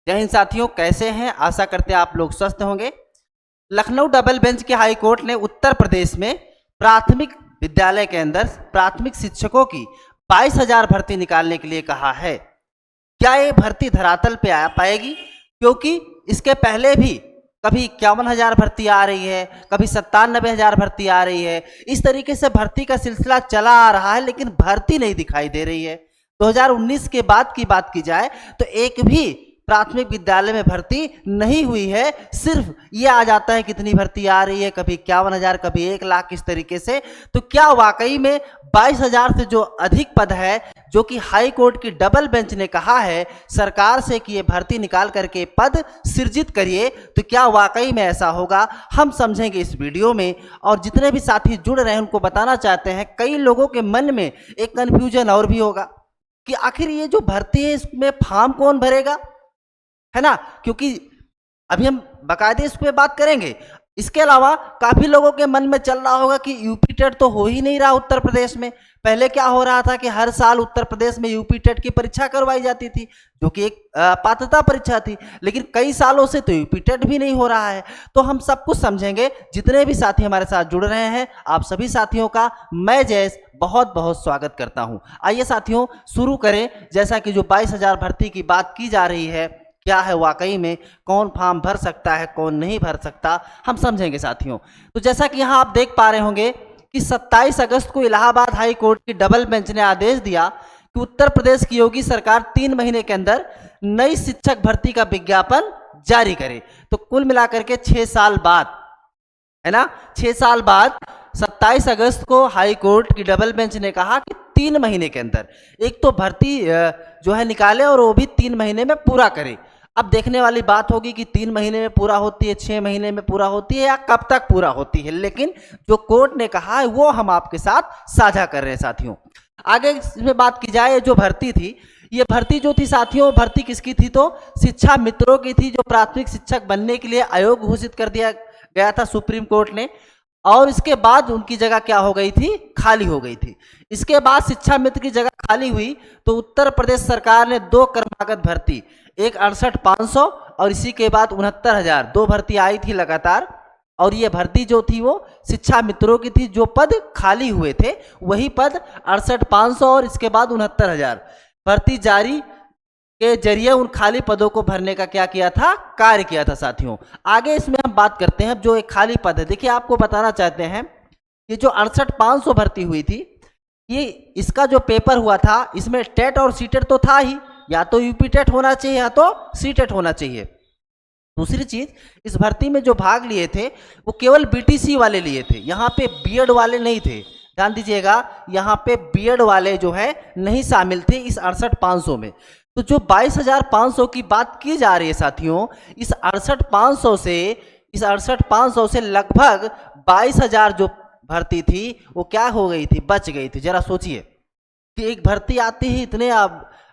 जय हिंद साथियों, कैसे हैं? आशा करते हैं आप लोग स्वस्थ होंगे। लखनऊ डबल बेंच के हाई कोर्ट ने उत्तर प्रदेश में प्राथमिक विद्यालय के अंदर प्राथमिक शिक्षकों की 22,000 भर्ती निकालने के लिए कहा है। क्या ये भर्ती धरातल पे आ पाएगी? क्योंकि इसके पहले भी कभी 51,000 भर्ती आ रही है, कभी 97,000 भर्ती आ रही है। इस तरीके से भर्ती का सिलसिला चला आ रहा है, लेकिन भर्ती नहीं दिखाई दे रही है। 2019 के बाद की बात की जाए तो एक भी प्राथमिक विद्यालय में भर्ती नहीं हुई है। सिर्फ ये आ जाता है कितनी भर्ती आ रही है, कभी 51,000, कभी 1,00,000, इस तरीके से। तो क्या वाकई में 22,000 से जो अधिक पद है, जो कि हाई कोर्ट की डबल बेंच ने कहा है सरकार से कि ये भर्ती निकाल करके पद सृजित करिए, तो क्या वाकई में ऐसा होगा? हम समझेंगे इस वीडियो में। और जितने भी साथी जुड़ रहे हैं उनको बताना चाहते हैं, कई लोगों के मन में एक कन्फ्यूजन और भी होगा कि आखिर ये जो भर्ती है इसमें फॉर्म कौन भरेगा, है ना? क्योंकि अभी हम बाकायदे इस पे बात करेंगे। इसके अलावा काफी लोगों के मन में चल रहा होगा कि यूपी टेट तो हो ही नहीं रहा उत्तर प्रदेश में। पहले क्या हो रहा था कि हर साल उत्तर प्रदेश में यूपी टेट की परीक्षा करवाई जाती थी, जो कि एक पात्रता परीक्षा थी, लेकिन कई सालों से तो यूपी टेट भी नहीं हो रहा है। तो हम सब कुछ समझेंगे। जितने भी साथी हमारे साथ जुड़ रहे हैं, आप सभी साथियों का मैं जयेश बहुत बहुत स्वागत करता हूं। आइए साथियों शुरू करें। जैसा कि जो 22,000 भर्ती की बात की जा रही है, क्या है वाकई में, कौन फॉर्म भर सकता है, कौन नहीं भर सकता, हम समझेंगे साथियों। तो जैसा कि यहाँ आप देख पा रहे होंगे कि 27 अगस्त को इलाहाबाद हाई कोर्ट की डबल बेंच ने आदेश दिया कि उत्तर प्रदेश की योगी सरकार 3 महीने के अंदर नई शिक्षक भर्ती का विज्ञापन जारी करे। तो कुल मिलाकर के 6 साल बाद, है ना, 6 साल बाद 27 अगस्त को हाई कोर्ट की डबल बेंच ने कहा कि 3 महीने के अंदर एक तो भर्ती जो है निकाले, और वो भी 3 महीने में पूरा करे। अब देखने वाली बात होगी कि 3 महीने में पूरा होती है, 6 महीने में पूरा होती है, या कब तक पूरा होती है। लेकिन जो कोर्ट ने कहा है वो हम आपके साथ साझा कर रहे हैं साथियों। आगे इसमें बात की जाए, जो भर्ती थी, ये भर्ती जो थी साथियों, भर्ती किसकी थी? तो शिक्षा मित्रों की थी, जो प्राथमिक शिक्षक बनने के लिए आयोग घोषित कर दिया गया था सुप्रीम कोर्ट ने। और इसके बाद उनकी जगह क्या हो गई थी? खाली हो गई थी। इसके बाद शिक्षा मित्र की जगह खाली हुई तो उत्तर प्रदेश सरकार ने 2 क्रमागत भर्ती, एक 68,500 और इसी के बाद 69,000, 2 भर्ती आई थी लगातार। और ये भर्ती जो थी वो शिक्षा मित्रों की थी। जो पद खाली हुए थे वही पद 68,500 और इसके बाद 69,000 भर्ती जारी के जरिए उन खाली पदों को भरने का क्या किया था? कार्य किया था साथियों। आगे इसमें हम बात करते हैं। जो एक खाली पद है, देखिए आपको बताना चाहते हैं, ये जो 68,500 भर्ती हुई थी, ये इसका जो पेपर हुआ था, इसमें टेट और सीटेट तो था ही, या तो यूपी टेट होना चाहिए या तो सीटेट होना चाहिए। दूसरी चीज, इस भर्ती में जो भाग लिए थे वो केवल बीटीसी वाले लिए थे, यहाँ पे बीएड वाले नहीं थे। ध्यान दीजिएगा, यहाँ पे बीएड वाले जो है नहीं शामिल थे इस 68,500 में। तो जो 22,500 की बात की जा रही है साथियों, इस 68,500 से लगभग 22,000 जो भर्ती थी वो क्या हो गई थी? बच गई थी। जरा सोचिए कि एक भर्ती आती ही इतने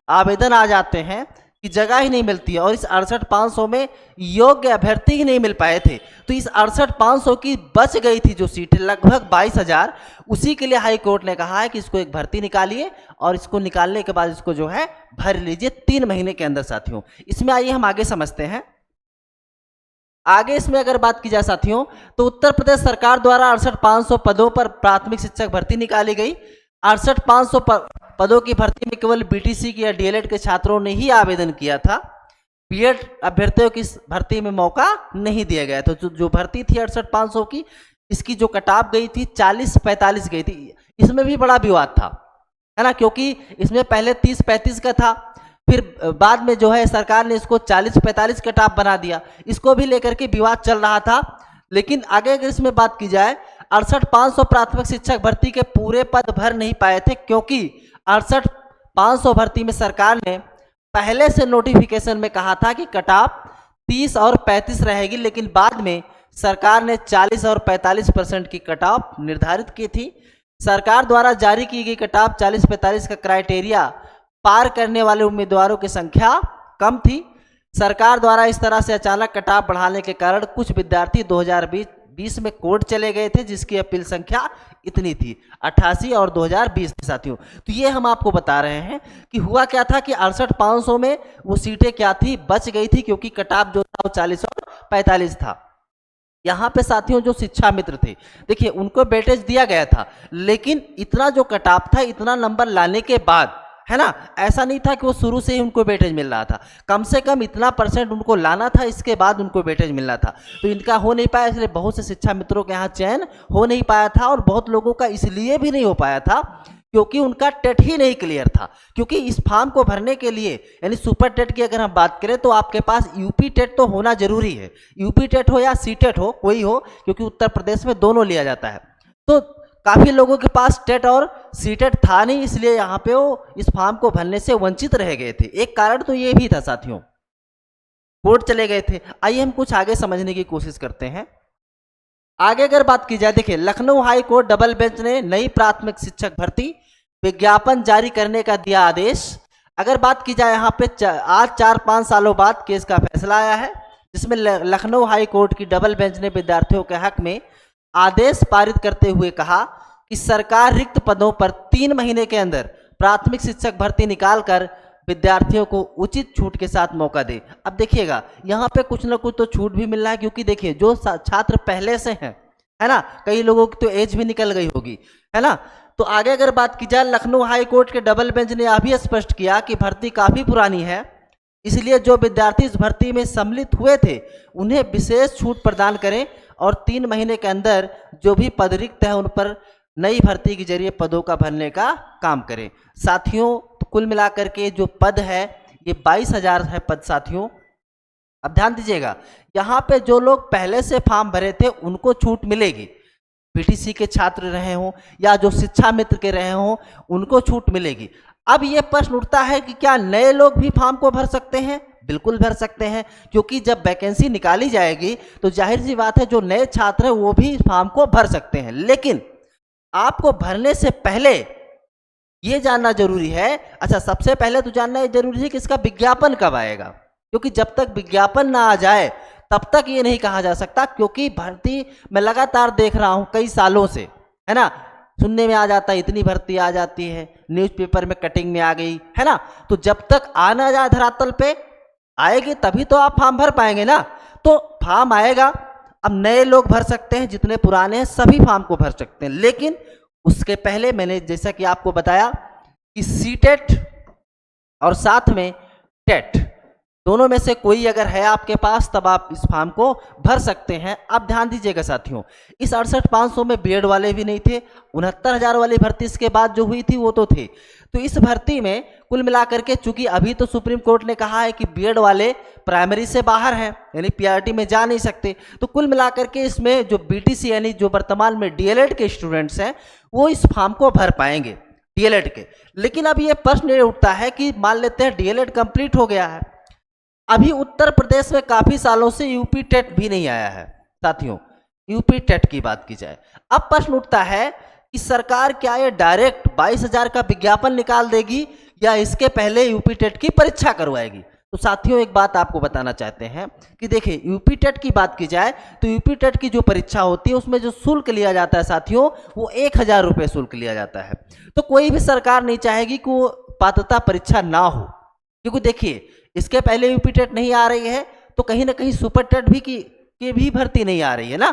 आवेदन आ जाते हैं कि जगह ही नहीं मिलती है, और इस 68,500 में योग्य अभ्यर्थी ही नहीं मिल पाए थे। तो इस 68,500 की बच गई थी जो सीटें, लगभग 22,000, उसी के लिए हाई कोर्ट ने कहा है कि इसको एक भर्ती निकालिए, और इसको निकालने के बाद इसको जो है भर लीजिए 3 महीने के अंदर साथियों। इसमें आइए हम आगे समझते हैं। आगे इसमें अगर बात की जाए साथियों, तो उत्तर प्रदेश सरकार द्वारा 68,500 पदों पर प्राथमिक शिक्षक भर्ती निकाली गई। 68,500 पदों की भर्ती में केवल बीटीसी की या डीएलएड के छात्रों ने ही आवेदन किया था। बीएड अभ्यर्थियों की भर्ती में मौका नहीं दिया गया। तो जो भर्ती थी 68,500 की, इसकी जो कटाव गई थी 40-45 गई थी। इसमें भी बड़ा विवाद था, है ना, क्योंकि इसमें पहले 30-35 का था, फिर बाद में जो है सरकार ने इसको 40-45 कटाव बना दिया। इसको भी लेकर के विवाद चल रहा था। लेकिन आगे अगर इसमें बात की जाए, 68,500 प्राथमिक शिक्षक भर्ती के पूरे पद भर नहीं पाए थे, क्योंकि 68,500 भर्ती में सरकार ने पहले से नोटिफिकेशन में कहा था कि कटाव 30 और 35 रहेगी, लेकिन बाद में सरकार ने 40 और 45% की कटाव निर्धारित की थी। सरकार द्वारा जारी की गई कटाव 40-45 का क्राइटेरिया पार करने वाले उम्मीदवारों की संख्या कम थी। सरकार द्वारा इस तरह से अचानक कटाव बढ़ाने के कारण कुछ विद्यार्थी 2020 में कोर्ट चले गए थे, जिसकी अपील संख्या इतनी थी, 88 और 2020 थी साथियों। तो ये हम आपको बता रहे हैं कि हुआ क्या था कि 68,500 में वो सीटें क्या थी, बच गई थी, क्योंकि कटाव जो था वो 40 और 45 था। यहाँ पे साथियों जो शिक्षा मित्र थे, देखिए उनको वेटेज दिया गया था, लेकिन इतना जो कटाव था, इतना नंबर लाने के बाद, है ना, ऐसा नहीं था कि वो शुरू से ही उनको वेटेज मिल रहा था, कम से कम इतना परसेंट उनको लाना था, इसके बाद उनको वेटेज मिलना था। तो इनका हो नहीं पाया, इसलिए बहुत से शिक्षा मित्रों के यहाँ चयन हो नहीं पाया था, और बहुत लोगों का इसलिए भी नहीं हो पाया था क्योंकि उनका टेट ही नहीं क्लियर था। क्योंकि इस फॉर्म को भरने के लिए, यानी सुपर टेट की अगर हम बात करें, तो आपके पास यूपी टेट तो होना जरूरी है, यूपी टेट हो या सी टेट हो, कोई हो, क्योंकि उत्तर प्रदेश में दोनों लिया जाता है। तो काफी लोगों के पास टेट और सी टेट था नहीं, इसलिए यहाँ पे वो इस फॉर्म को भरने से वंचित रह गए थे। एक कारण तो ये भी था साथियों, कोर्ट चले गए थे। आइए हम कुछ आगे समझने की कोशिश करते हैं। आगे अगर बात की जाए, देखिए Lucknow high court double bench ने नई प्राथमिक शिक्षक भर्ती विज्ञापन जारी करने का दिया आदेश। अगर बात की जाए यहाँ पे आज 4-5 सालों बाद केस का फैसला आया है, जिसमें लखनऊ हाई कोर्ट की डबल बेंच ने विद्यार्थियों के हक में आदेश पारित करते हुए कहा कि सरकार रिक्त पदों पर 3 महीने के अंदर प्राथमिक शिक्षक भर्ती निकालकर विद्यार्थियों को उचित छूट के साथ मौका दे। अब देखिएगा यहाँ पे कुछ ना कुछ तो छूट भी मिल रहा है, क्योंकि देखिए जो छात्र पहले से हैं, है ना, कई लोगों की तो एज भी निकल गई होगी, है ना। तो आगे अगर बात की जाए, लखनऊ हाई कोर्ट के डबल बेंच ने यह भी स्पष्ट किया कि भर्ती काफी पुरानी है, इसलिए जो विद्यार्थी इस भर्ती में सम्मिलित हुए थे उन्हें विशेष छूट प्रदान करें, और 3 महीने के अंदर जो भी पद रिक्त है उन पर नई भर्ती के जरिए पदों का भरने का काम करें। साथियों तो कुल मिलाकर के जो पद है ये 22,000 है पद साथियों। अब ध्यान दीजिएगा, यहाँ पे जो लोग पहले से फॉर्म भरे थे उनको छूट मिलेगी, पीटीसी के छात्र रहे हों या जो शिक्षा मित्र के रहे हों उनको छूट मिलेगी। अब ये प्रश्न उठता है कि क्या नए लोग भी फॉर्म को भर सकते हैं? बिल्कुल भर सकते हैं, क्योंकि जब वैकेंसी निकाली जाएगी तो जाहिर सी बात है जो नए छात्र हैं वो भी फॉर्म को भर सकते हैं। लेकिन आपको भरने से पहले ये जानना जरूरी है, अच्छा सबसे पहले तो जानना ये जरूरी है कि इसका विज्ञापन कब आएगा, क्योंकि जब तक विज्ञापन ना आ जाए तब तक ये नहीं कहा जा सकता। क्योंकि भर्ती मैं लगातार देख रहा हूं कई सालों से, है ना, सुनने में आ जाता है इतनी भर्ती आ जाती है, न्यूज़पेपर में कटिंग में आ गई, है ना। तो जब तक आ ना जाए धरातल पे आएगी तभी तो आप फॉर्म भर पाएंगे ना। तो फॉर्म आएगा, अब नए लोग भर सकते हैं, जितने पुराने हैं सभी फॉर्म को भर सकते हैं, लेकिन उसके पहले मैंने जैसा कि आपको बताया कि सीटेट और साथ में टेट दोनों में से कोई अगर है आपके पास तब आप इस फॉर्म को भर सकते हैं। अब ध्यान दीजिएगा साथियों, इस 68,500 में बीएड वाले भी नहीं थे, 69,000 वाली भर्ती इसके बाद जो हुई थी वो तो थे। तो इस भर्ती में कुल मिलाकर के, चूंकि अभी तो सुप्रीम कोर्ट ने कहा है कि बीएड वाले प्राइमरी से बाहर हैं, यानी पीआरटी में जा नहीं सकते, तो कुल मिलाकर के इसमें जो बीटीसी यानी जो वर्तमान में डीएलएड के स्टूडेंट्स हैं वो इस फॉर्म को भर पाएंगे, डीएलएड के। लेकिन अब ये प्रश्न ये उठता है कि मान लेते हैं डीएलएड कंप्लीट हो गया है, अभी उत्तर प्रदेश में काफी सालों से यूपी टेट भी नहीं आया है साथियों, यूपी टेट की बात की जाए। अब प्रश्न उठता है कि सरकार क्या ये डायरेक्ट 22,000 का विज्ञापन निकाल देगी या इसके पहले यूपी टेट की परीक्षा करवाएगी। तो साथियों एक बात आपको बताना चाहते हैं कि देखिए यूपी टेट की बात की जाए तो यूपी टेट की जो परीक्षा होती है उसमें जो शुल्क लिया जाता है साथियों वो 1,000 रुपये शुल्क लिया जाता है। तो कोई भी सरकार नहीं चाहेगी कि वो पात्रता परीक्षा ना हो, क्योंकि देखिए इसके पहले यूपी टेट नहीं आ रही है तो कहीं ना कहीं सुपर टेट भी की भी भर्ती नहीं आ रही है ना।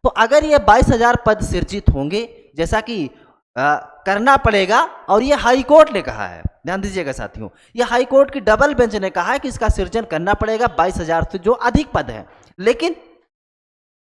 तो अगर ये 22,000 पद सृजित होंगे जैसा कि करना पड़ेगा, और ये हाई कोर्ट ने कहा है, ध्यान दीजिएगा साथियों, ये हाई कोर्ट की डबल बेंच ने कहा है कि इसका सृजन करना पड़ेगा 22,000 से जो अधिक पद है। लेकिन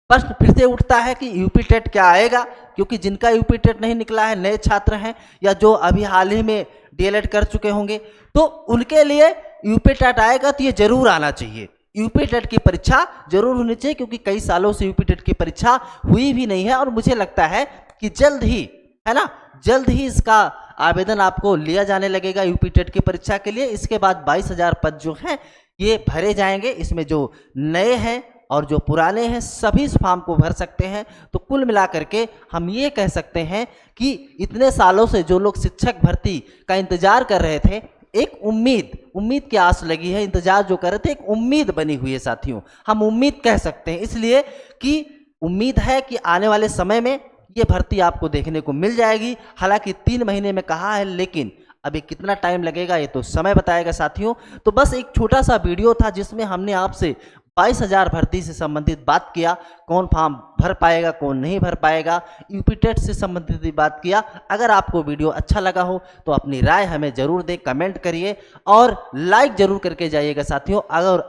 प्रश्न फिर से उठता है कि यूपी टेट क्या आएगा, क्योंकि जिनका यूपी टेट नहीं निकला है, नए छात्र हैं या जो अभी हाल ही में डीएलएड कर चुके होंगे, तो उनके लिए यूपी टेट आएगा तो ये जरूर आना चाहिए, यूपी टेट की परीक्षा जरूर होनी चाहिए, क्योंकि कई सालों से यूपी टेट की परीक्षा हुई भी नहीं है। और मुझे लगता है कि जल्द ही, है ना, जल्द ही इसका आवेदन आपको लिया जाने लगेगा यूपी टेट की परीक्षा के लिए। इसके बाद 22,000 पद जो हैं ये भरे जाएंगे, इसमें जो नए हैं और जो पुराने हैं सभी इस फॉर्म को भर सकते हैं। तो कुल मिलाकर के हम ये कह सकते हैं कि इतने सालों से जो लोग शिक्षक भर्ती का इंतजार कर रहे थे, एक उम्मीद की आस लगी है, इंतजार जो कर रहे थे एक उम्मीद बनी हुई है साथियों, हम उम्मीद कह सकते हैं, इसलिए कि उम्मीद है कि आने वाले समय में ये भर्ती आपको देखने को मिल जाएगी। हालांकि 3 महीने में कहा है, लेकिन अभी कितना टाइम लगेगा ये तो समय बताएगा साथियों। तो बस एक छोटा सा वीडियो था जिसमें हमने आपसे 22,000 भर्ती से संबंधित बात किया, कौन फॉर्म भर पाएगा कौन नहीं भर पाएगा, यूपी टेट से संबंधित भी बात किया। अगर आपको वीडियो अच्छा लगा हो तो अपनी राय हमें जरूर दें, कमेंट करिए और लाइक जरूर करके जाइएगा साथियों।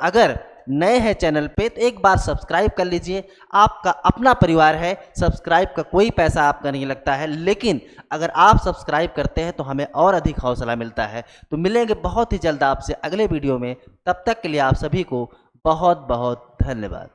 अगर नए हैं चैनल पे तो एक बार सब्सक्राइब कर लीजिए, आपका अपना परिवार है, सब्सक्राइब का कोई पैसा आपका नहीं लगता है, लेकिन अगर आप सब्सक्राइब करते हैं तो हमें और अधिक हौसला मिलता है। तो मिलेंगे बहुत ही जल्द आपसे अगले वीडियो में, तब तक के लिए आप सभी को बहुत बहुत धन्यवाद।